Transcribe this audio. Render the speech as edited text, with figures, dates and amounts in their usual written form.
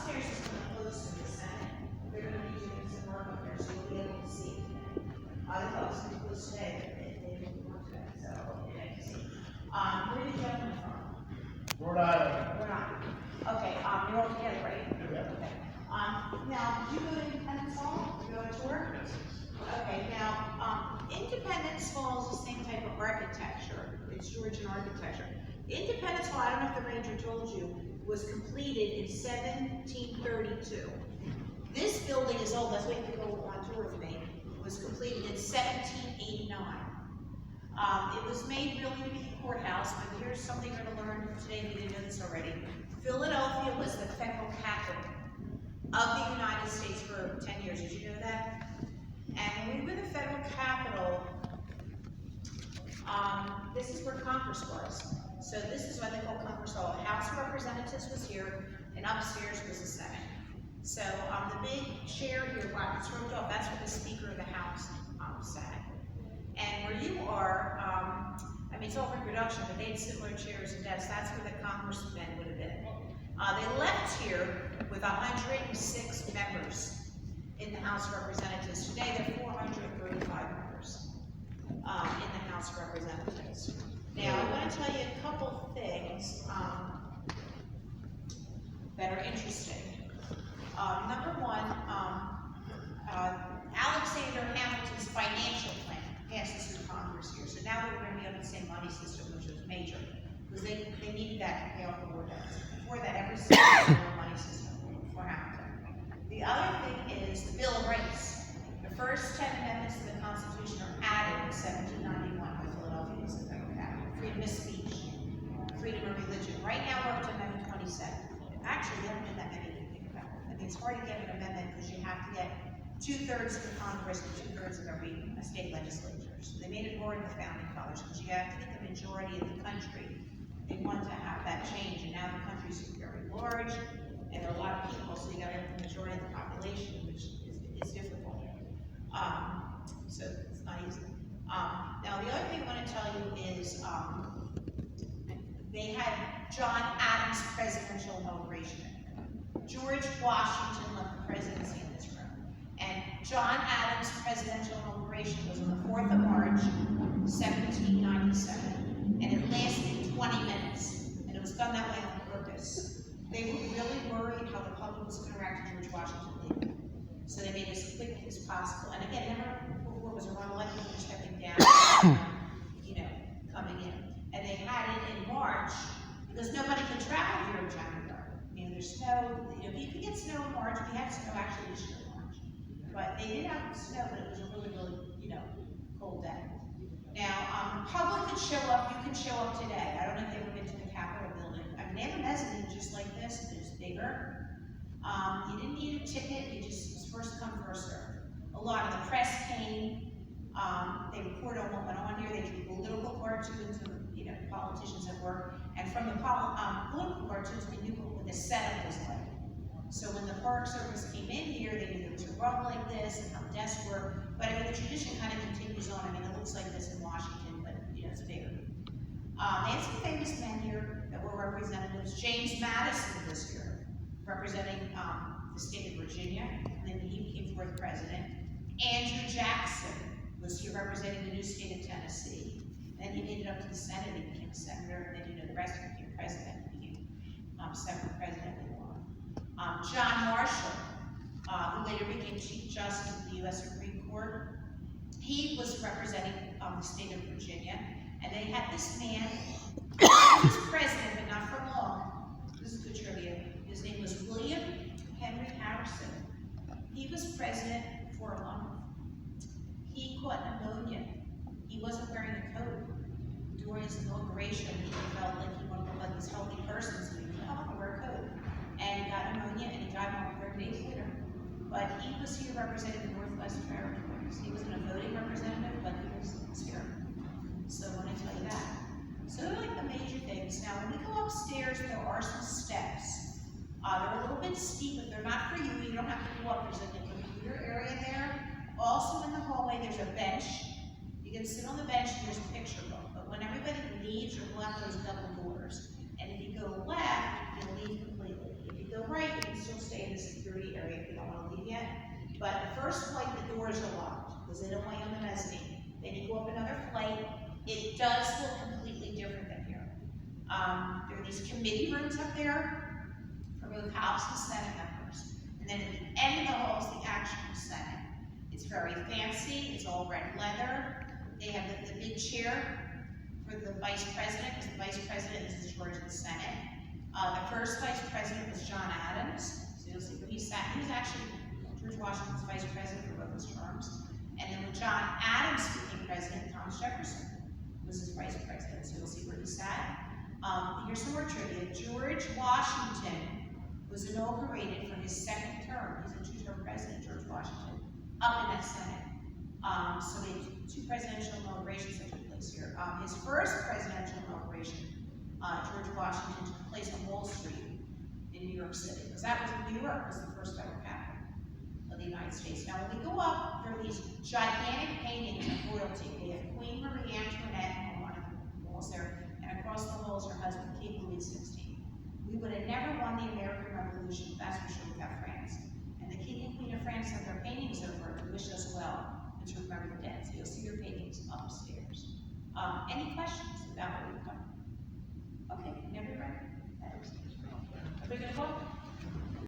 upstairs is going to close to the Senate. They're going to be doing some work up there, so you'll be able to see it today. I thought it was going to close today, but they didn't work today, so I'll get to see. Where are you gentlemen from? Rhode Island. Rhode Island. Okay, you're all together, right? Yeah. Okay. Now, did you go to Independence Hall? Did you go to tour? Okay, now, Independence Hall is the same type of architecture. It's Georgian architecture. Independence Hall, I don't know if the ranger told you, was completed in 1732. This building is old, that's why you can go on tour with me. It was completed in 1789. It was made really to be a courthouse, but here's something you're going to learn today if you didn't know this already. Philadelphia was the federal capital of the United States for 10 years. Did you know that? And when we were the federal capital, this is where Congress was. So this is what they call Congress Hall. House of Representatives was here, and upstairs was the Senate. So the big chair here, wow, it's roped off, that's where the Speaker of the House sat. And where you are, I mean, it's all reproduction, but they had similar chairs and desks. That's where the congressmen would have been. They left here with 106 members in the House of Representatives. Today, there are 435 members in the House of Representatives. Now, I want to tell you a couple things that are interesting. Number one, Alexander Hamilton's financial plan passed this through Congress here. So now we're going to be on the same money system, which was major, because they needed that to pay off the war debts. Before that, every state had a money system for Hamilton. The other thing is the Bill of Rights. The first 10 amendments to the Constitution are added in 1791 by Philadelphia as the federal capital. Freedom of speech, freedom of religion. Right now we're up to Amendment 27. Actually, we haven't been that many to think about. I mean, it's hard to get an amendment because you have to get 2/3 of the Congress and 2/3 of every state legislature. So they made it more in the founding fathers because you have to get the majority of the country. They want to have that change, and now the country's very large, and there are a lot of people, so you got to have the majority of the population, which is difficult. So it's not easy. Now the other thing I want to tell you is they had John Adams' presidential inauguration. George Washington left the presidency in this room. And John Adams' presidential inauguration was on the 4th of March, 1797. And it lasted 20 minutes. And it was done that way on purpose. They were really worried how the public was going to react to George Washington leaving. So they made it as quick as possible. And again, never before was a Ronald Reagan stepping down, coming in. And they had it in March because nobody could travel here in January. There's snow, you could get snow in March. We had snow actually this year in March. But they didn't have snow, but it was a really, really, cold day. Now, the public could show up. You can show up today. I don't know if you've ever been to the Capitol building. I mean, they have a mezzanine just like this, but it's bigger. You didn't need a ticket. You just first come, first serve. A lot of the press came. They reported on what went on here. They drew political cartoons of politicians at work. And from the political cartoons, we knew what the setup was like. So when the Park Service came in here, they knew there was a rug like this and how desks were. But I mean, the tradition kind of continues on. I mean, it looks like this in Washington, but it's bigger. They had some famous men here that were representatives. James Madison was here, representing the state of Virginia, and then he became 4th president. Andrew Jackson was here representing the new state of Tennessee. Then he made it up to the Senate, he became a senator, and then the rest became president, he became 7th president later on. John Marshall, who later became Chief Justice of the U.S. Supreme Court, he was representing the state of Virginia, and they had this man, he was president, but not for long. This is good trivia. His name was William Henry Harrison. He was president for a month. He caught pneumonia. He wasn't wearing a coat during his inauguration. He felt like he wanted to look like this healthy person, so he didn't have to wear a coat. And he got pneumonia, and he died about 30 days later. But he was here representing the Northwest Territories. He wasn't a voting representative, but he was here. So I want to tell you that. So they're like the major things. Now, when we go upstairs, there are some steps. They're a little bit steep, but they're not for you. You don't have to go up. There's like a computer area there. Also in the hallway, there's a bench. You can sit on the bench and there's a picture book. But when everybody leaves or left, there's double doors. And if you go left, you'll leave completely. If you go right, you can still stay But the first flight, the doors are locked, because they don't want you on the mezzanine. Then you go up another flight, it does look completely different than here. There are these committee rooms up there for both House and Senate members. And then at the end of the hall is the actual Senate. It's very fancy, it's all red leather. They have the big chair for the vice president, because the vice president is in charge of the Senate. The first vice president was John Adams, so you'll see where he sat. He was actually George Washington's vice president for both his terms. And then when John Adams became president, Thomas Jefferson was his vice president, so you'll see where he sat. Here's some more trivia. George Washington was inaugurated for his second term. He's a two-term president, George Washington, up in that Senate. So they have two presidential inaugurations that took place here. His first presidential inauguration, George Washington, took place on Wall Street in New York City, because that was New York was the first ever capital of the United States. Now, when we go up, there are these gigantic paintings of royalty. We have Queen Marie Antoinette on one of the walls there, and across the hall is her husband, King Louis XVI. We would have never won the American Revolution, that's for sure, without France. And the King and Queen of France have their paintings over to wish us well and to remember the dead. So you'll see your paintings upstairs. Any questions about what we've done?